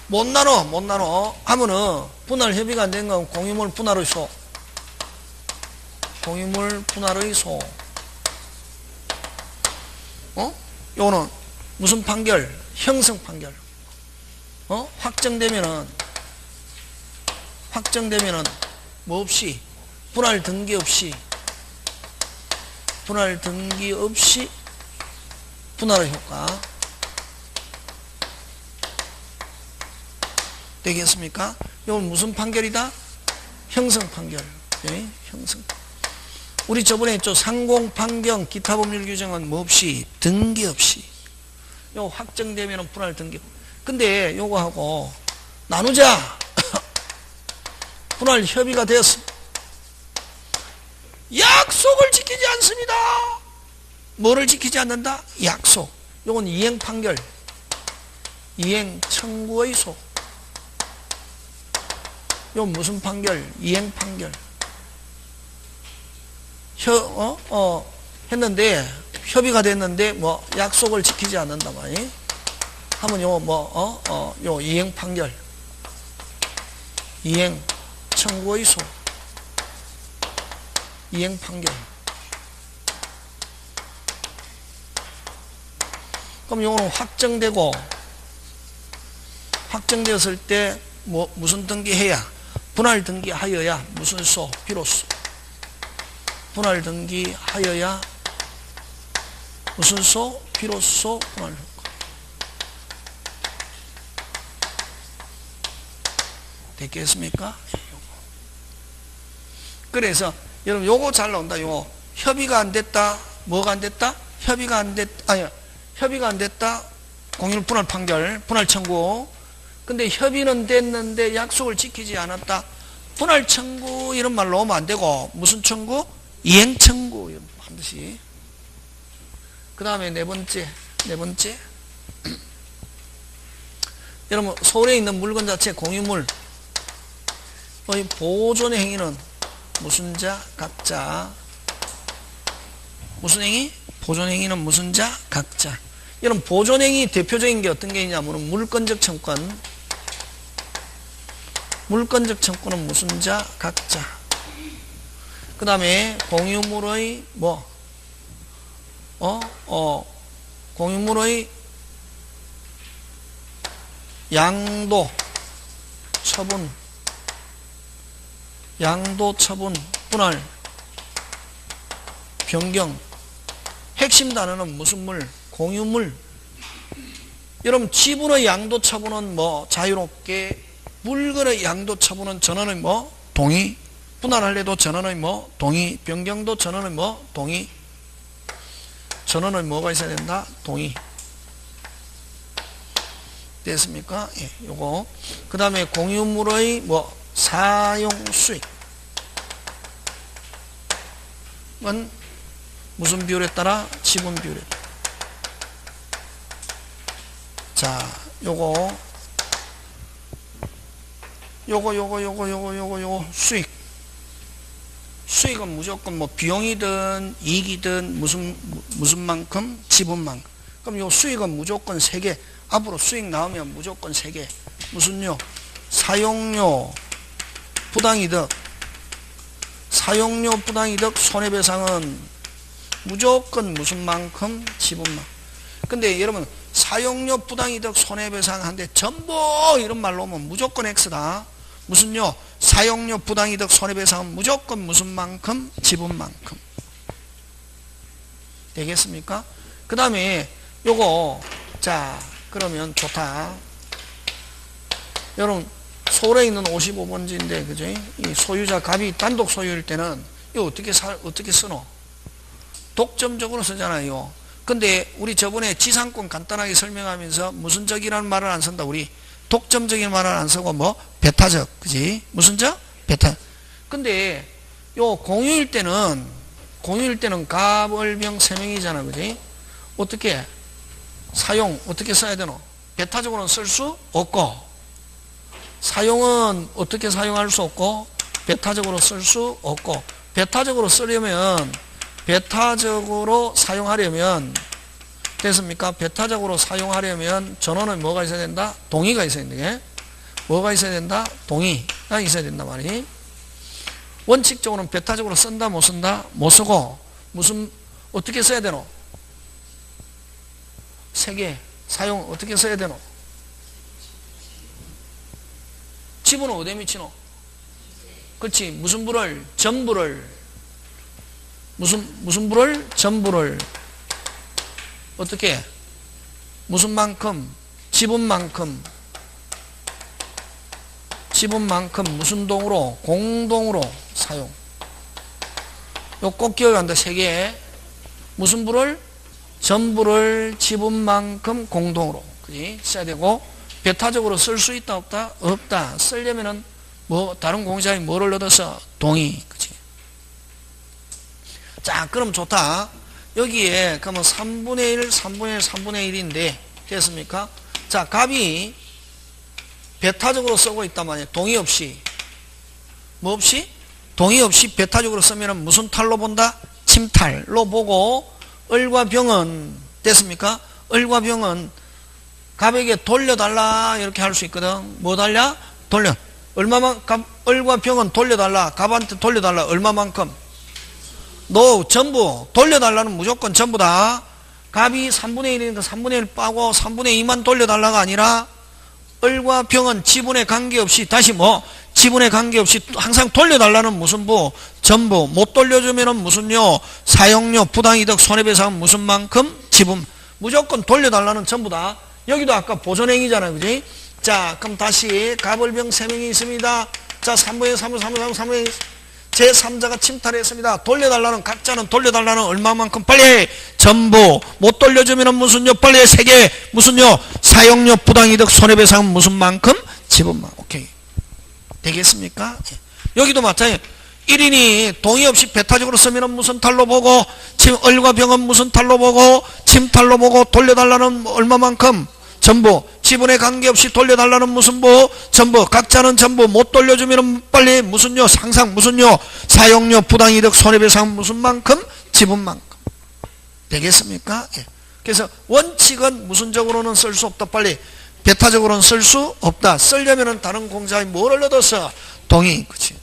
못 나눠 하면은 분할 협의가 안 된 건 공유물 분할의 소. 공유물 분할의 소. 요거는 무슨 판결? 형성 판결. 확정되면은 뭐 없이 분할 등기 없이 분할의 효과 되겠습니까? 이건 무슨 판결이다? 형성 판결. 네? 형성. 우리 저번에 저 상공 판경 기타 법률 규정은 뭐 없이 등기 없이 요 확정되면 분할 등기. 근데 요거하고 나누자 분할 협의가 되었어. 약속을 지키지 않습니다. 뭐를 지키지 않는다? 약속. 요건 이행 판결. 이행 청구의 소. 요 무슨 판결? 이행 판결. 했는데 협의가 됐는데 뭐 약속을 지키지 않는다 말이. 하면 요 이행 판결. 이행 청구의 소. 이행 판결. 그럼 요거는 확정되었을 때 무슨 등기해야? 분할 등기하여야 무슨 소? 비로소. 분할 등기하여야 무슨 소? 비로소 분할 효과. 됐겠습니까? 그래서 여러분 요거 잘 나온다. 요 협의가 안 됐다. 뭐가 안 됐다? 협의가 안 됐다. 공유물 분할 판결, 분할 청구. 근데 협의는 됐는데 약속을 지키지 않았다. 분할 청구 이런 말 넣으면 안 되고 무슨 청구? 이행 청구 반드시. 그 다음에 네 번째. 여러분 서울에 있는 물건 자체 공유물 보존의 행위는 무슨 자? 각자. 무슨 행위? 보존행위는 무슨 자? 각자. 여러분 보존행위 대표적인 게 어떤 게 있냐면 물권적 청구권. 물권적 청구권은 무슨 자? 각자. 그 다음에 공유물의 공유물의 양도 처분, 분할, 변경. 핵심 단어는 무슨 물? 공유물. 여러분 지분의 양도 처분은 자유롭게, 물건의 양도 처분은 전원의 동의. 분할할래도 전원의 동의. 변경도 전원의 동의. 전원의 뭐가 있어야 된다? 동의. 됐습니까? 예, 요거. 그 다음에 공유물의 사용 수익은 무슨 비율에 따라? 지분 비율에 따라. 자, 요거 수익은 무조건 뭐 비용이든 이익이든 무슨 만큼 지분만큼. 그럼 요 수익은 무조건 3개. 앞으로 수익 나오면 무조건 3개. 무슨요? 사용료, 부당이득. 사용료, 부당이득, 손해배상은 무조건 무슨 만큼 지분만큼. 근데 여러분 사용료, 부당이득, 손해배상 한데 전부 이런 말로 오면 무조건 X다. 무슨요? 사용료, 부당이득, 손해배상은 무조건 무슨 만큼? 지분만큼. 되겠습니까? 그 다음에 요거 자 그러면 좋다. 여러분 서울에 있는 55번지인데 그죠? 이 소유자 갑이 단독 소유일 때는 이거 어떻게 쓰노? 독점적으로 쓰잖아요. 근데 우리 저번에 지상권 간단하게 설명하면서 무슨 적이라는 말을 안 쓴다. 우리 독점적인 말을 안 쓰고 뭐 배타적, 그지? 무슨 적? 배타. 근데 요 공유일 때는 갑을병 3명이잖아, 그지? 어떻게 사용 어떻게 써야 되노? 배타적으로는 쓸 수 없고, 사용은 어떻게 사용할 수 없고, 배타적으로 쓸 수 없고, 배타적으로 사용하려면 됐습니까? 배타적으로 사용하려면 전원은 뭐가 있어야 된다? 동의가 있어야 된다. 뭐가 있어야 된다? 동의가 있어야 된다 말이. 원칙적으로는 배타적으로 쓴다 못 쓴다? 못 쓰고 어떻게 써야 되노? 3개 사용 어떻게 써야 되노? 지분은 어디에 미치노? 그렇지. 무슨 부를? 전부를 무슨 부를? 전부를 어떻게? 무슨 만큼? 지분만큼 무슨 동으로? 공동으로 사용. 요 꼭 기억한다. 3개. 무슨 부를? 전부를 지분만큼 공동으로. 그지? 써야 되고, 배타적으로 쓸 수 있다 없다? 없다. 쓰려면은 뭐 다른 공자에 뭐를 얻어서? 동의. 그지? 자, 그럼 좋다. 여기에 그러면 3분의 1, 3분의 1, 3분의 1인데 됐습니까? 자, 갑이 배타적으로 쓰고 있단 말이에요. 동의 없이. 뭐 없이? 동의 없이 배타적으로 쓰면 무슨 탈로 본다? 침탈로 보고, 을과 병은 됐습니까? 을과 병은 갑에게 돌려달라 이렇게 할 수 있거든. 뭐 달라? 돌려. 을과 병은 돌려달라. 갑한테 돌려달라. 얼마만큼? 너 전부 돌려달라는 무조건 전부다. 갑이 3분의 1이니까 3분의 1 빠고 3분의 2만 돌려달라가 아니라 을과 병은 지분에 관계없이 다시 뭐 지분에 관계없이 항상 돌려달라는 무슨 부? 전부. 못 돌려주면은 무슨요? 사용료, 부당이득, 손해배상은 무슨 만큼? 지분. 무조건 돌려달라는 전부다. 여기도 아까 보존행위잖아, 그지? 자, 그럼 다시 갑을병 3명이 있습니다. 자, 3분의 3분의 제3자가 침탈했습니다. 돌려달라는, 각자는 돌려달라는 얼마만큼? 빨리 해. 전부. 못 돌려주면 무슨요? 빨리 해. 3개. 무슨요? 사용료, 부당이득, 손해배상은 무슨 만큼? 지분만. 오케이. 되겠습니까? 여기도 마찬가지예요. 1인이 동의 없이 배타적으로 쓰면 무슨 탈로 보고, 을과 병은 무슨 탈로 보고, 침탈로 보고, 돌려달라는 얼마만큼? 전부. 지분에 관계없이 돌려달라는 무슨 부? 전부. 각자는 전부. 못 돌려주면 빨리 무슨요? 상상 무슨요? 사용료, 부당이득, 손해배상 무슨 만큼? 지분만큼. 되겠습니까? 예. 그래서 원칙은 무슨적으로는 쓸 수 없다. 빨리. 배타적으로는 쓸 수 없다. 쓰려면은 다른 공자에 뭐를 얻어서? 동의. 그치.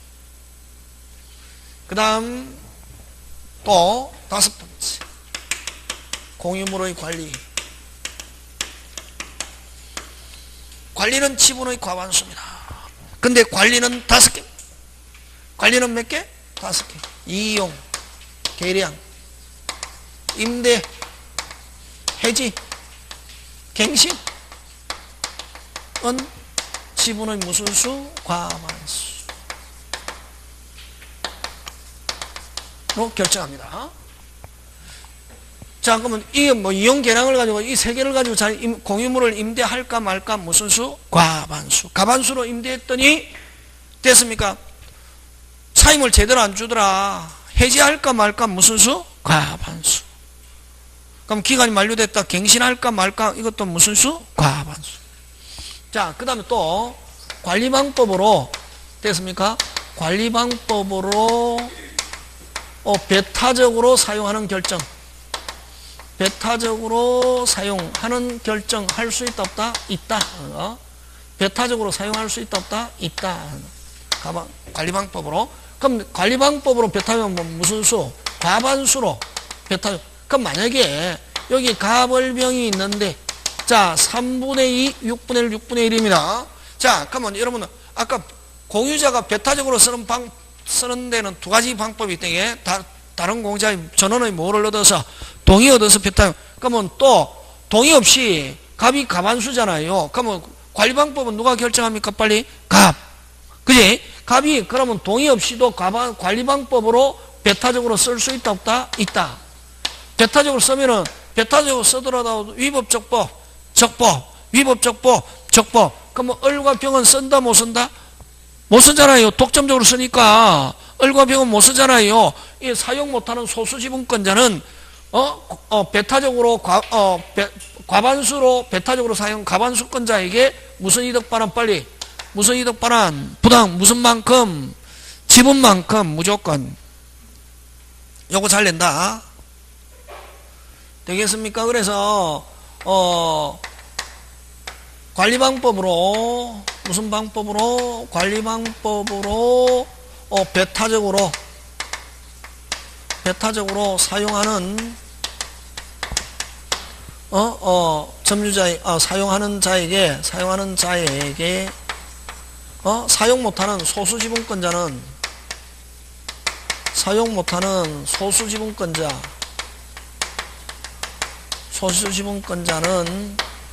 그 다음 또 5번째. 공유물의 관리. 관리는 지분의 과반수입니다. 근데 관리는 5개. 관리는 몇 개? 5개. 이용, 계량, 임대, 해지, 갱신, 은 지분의 무슨 수? 과반수. 로 결정합니다. 자, 그러면 이게 뭐 이용 계량을 가지고 이 3개를 가지고 공유물을 임대할까 말까 무슨 수? 과반수. 과반수로 임대했더니 됐습니까? 차임을 제대로 안 주더라. 해지할까 말까 무슨 수? 과반수. 그럼 기간이 만료됐다. 갱신할까 말까? 이것도 무슨 수? 과반수. 자, 그 다음에 또 관리방법으로 됐습니까? 관리방법으로 배타적으로 사용하는 결정. 배타적으로 사용하는 결정 할 수 있다 없다? 있다. 배타적으로 사용할 수 있다 없다? 있다. 관리방법으로. 그럼 관리방법으로 배타면 무슨 수? 과반수로 배타적. 그럼 만약에 여기 가벌병이 있는데 자 3분의 2, 6분의 1, 6분의 1입니다. 자 그러면 여러분 아까 공유자가 배타적으로 쓰는 데는 두 가지 방법이 있대게. 다른 공유자의 전원의 뭐를 얻어서 동의 얻어서 배타. 그러면 또 동의 없이 값이 과반수잖아요. 그러면 관리방법은 누가 결정합니까? 빨리 값. 그지? 값이 그러면 동의 없이도 관리방법으로 배타적으로 쓸 수 있다 없다? 있다. 배타적으로 쓰면은 배타적으로 쓰더라도 위법적법, 적법, 위법적법, 적법. 그러면 을과 병은 쓴다 못 쓴다? 못 쓰잖아요. 독점적으로 쓰니까 을과 병은 못 쓰잖아요. 이 사용 못하는 소수지분권자는 배타적으로 과반수로 배타적으로 사용 과반수권자에게 무슨 이득 반환 빨리 무슨 이득 반환 부당 무슨 만큼 지분만큼 무조건 요거 잘 낸다. 되겠습니까? 그래서 관리방법으로 무슨 방법으로 배타적으로 사용하는 점유자의 사용하는 자에게 사용 못하는 소수지분권자는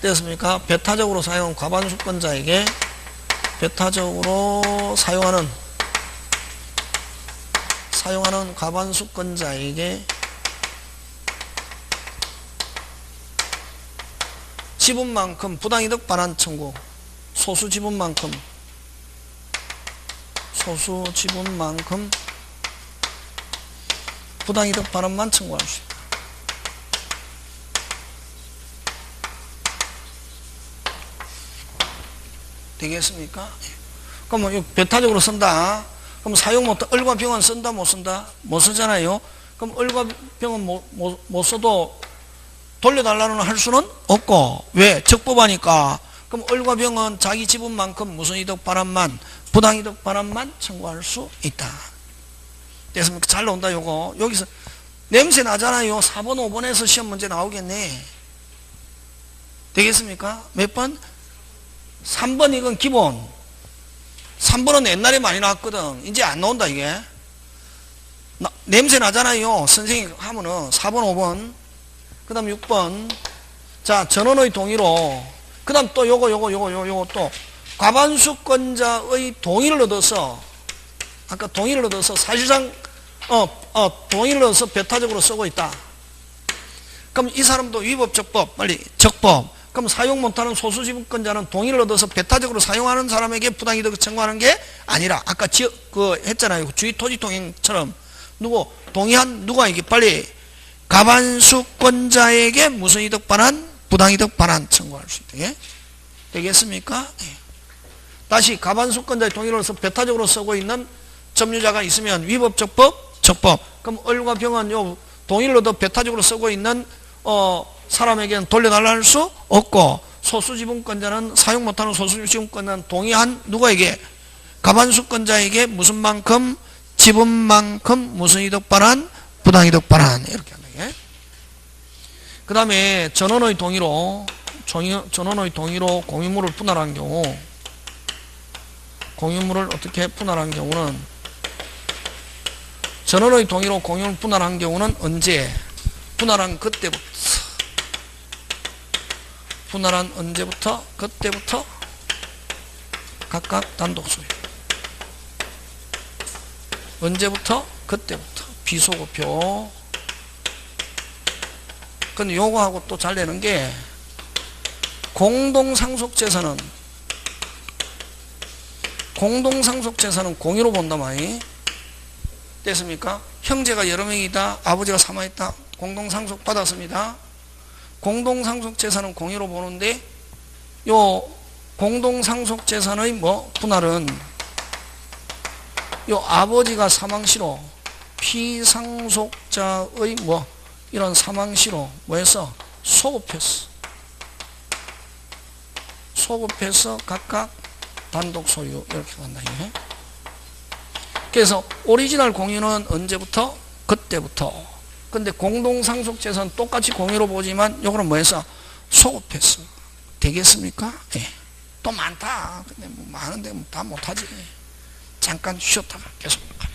됐습니까? 배타적으로 사용 과반수권자에게 배타적으로 사용하는 과반수권자에게 지분만큼 부당이득 반환 청구. 소수지분만큼 부당이득 반환만 청구할 수 있다. 되겠습니까? 그럼 배타적으로 쓴다. 그럼 사용 못한 을과 병은 쓴다 못 쓴다? 못 쓰잖아요. 그럼 을과 병은 못 써도 돌려달라는 할 수는 없고. 왜? 적법하니까. 그럼 을과 병은 자기 지분만큼 무슨 이득 반환만 부당이득 반환만 청구할 수 있다. 됐습니까? 잘 나온다 요거. 여기서 냄새 나잖아요. 4번 5번에서 시험 문제 나오겠네. 되겠습니까? 몇 번? 3번 이건 기본. 3번은 옛날에 많이 나왔거든. 이제 안 나온다 이게. 냄새 나잖아요. 선생님이 하면은 4번 5번 그 다음 6번 자 전원의 동의로 그 다음 또 요거 또 과반수권자의 동의를 얻어서 아까 동의를 얻어서 사실상 동의를 얻어서 배타적으로 쓰고 있다. 그럼 이 사람도 위법적법 빨리 적법. 그럼 사용 못하는 소수지분권자는 동의를 얻어서 배타적으로 사용하는 사람에게 부당이득을 청구하는 게 아니라 아까 했잖아요. 주의토지통행처럼 누가 이게 빨리 과반수권자에게 무슨 이득 반환? 부당이득 반환 청구할 수 있다. 예? 되겠습니까? 예. 다시 과반수권자의 동의를 얻어서 배타적으로 쓰고 있는 점유자가 있으면 위법적법, 적법. 그럼 을과 병은 요 동의를 얻어 배타적으로 쓰고 있는 사람에게는 돌려달라 할 수 없고 소수지분권자는 사용 못하는 소수지분권자는 동의한 누구에게? 과반수권자에게 무슨 만큼? 지분만큼 무슨 이득 반환? 부당이득 반환. 이렇게 한다. 그 다음에 전원의 동의로 공유물을 분할한 경우 공유물을 어떻게 분할한 경우는 전원의 동의로 공유물을 분할한 경우는 언제? 분할한 언제부터? 그때부터 각각 단독 소유. 언제부터? 그때부터. 비소급표. 근데 요거하고 또 잘 되는 게 공동상속재산은 공유로 본다 많이. 됐습니까? 형제가 여러 명이다. 아버지가 사망했다. 공동상속 받았습니다. 공동상속재산은 공유로 보는데 요 공동상속재산의 뭐 분할은 요 아버지가 사망시로 피상속자의 뭐 이런 사망시로 뭐해서 소급해서 각각 단독 소유 이렇게 간다. 이게. 그래서 오리지널 공유는 언제부터? 그때부터. 근데 공동상속재산 똑같이 공유로 보지만 요거는 뭐해서 소급해서 되겠습니까? 예. 또 많다. 근데 뭐 많은데 다 못하지. 잠깐 쉬었다가 계속 합니다.